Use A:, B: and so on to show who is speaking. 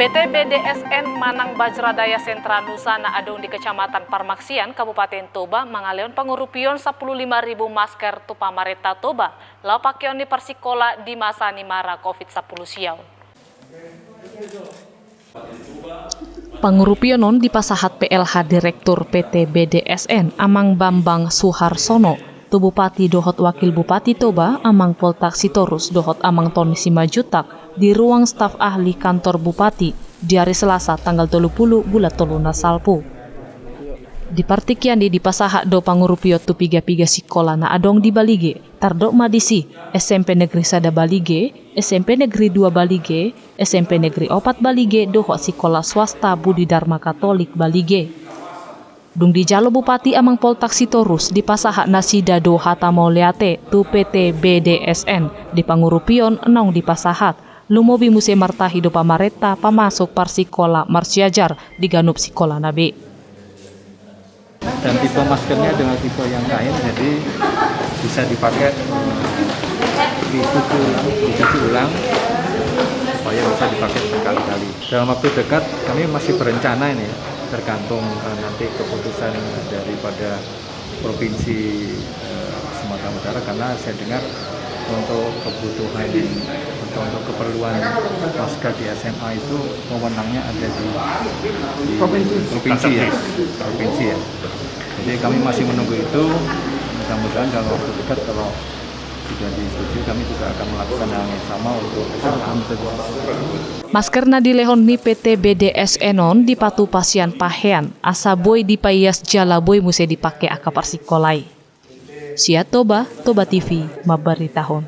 A: PT BDSN Manang Bajradaya Sentra Nusa na adong di Kecamatan Parmaksian, Kabupaten Toba, mangaleon pangurupion 15.000 masker tu pamarenta Toba, lapakion di persikola di masa nimara COVID-10 siau. Pangurupionon di pasahat PLH Direktur PT BDSN Amang Bambang Suharsono, tu Bupati dohot Wakil Bupati Toba Amang Poltak Sitorus dohot Amang Tony Simajutak di ruang staf ahli kantor Bupati di hari Selasa tanggal 30 bulan Toluna Salpu. Di partikian di pasahat do pangurupio tu piga-piga sikola na adong di Balige, tardok madisi, SMP Negeri Sada Balige, SMP Negeri 2 Balige, SMP Negeri 4 Balige dohot sikola swasta Budi Dharma Katolik Balige. Dung di jalo Bupati Amang Poltak Sitorus di pasahat nasida do Hatamoliate tu PT BDSN di pangurupion enong di pasahat. Lumobi Muse Marta hidup pamareta pamasuk parsikola Marsiajar di Ganup Sikola Nabi.
B: Dan tipe maskernya dengan tipe yang kain, jadi bisa dipakai dicuci ulang supaya bisa dipakai berkali-kali. Dalam waktu dekat kami masih berencana ini, tergantung nanti keputusan daripada Provinsi Sumatera Utara, karena saya dengar untuk kebutuhan untuk keperluan masker di SMA itu wewenangnya ada di provinsi ya. Jadi kami masih menunggu itu. Mudah-mudahan dalam waktu dekat kalau sudah disetujui kami juga akan melakukan hal yang sama untuk SMA.
A: Masker na dilehon ni PT BDSN di patu pasian pahean asa boy di payas jala boy muse dipakai aka parsikolai. Sia Toba TV mabaritahon.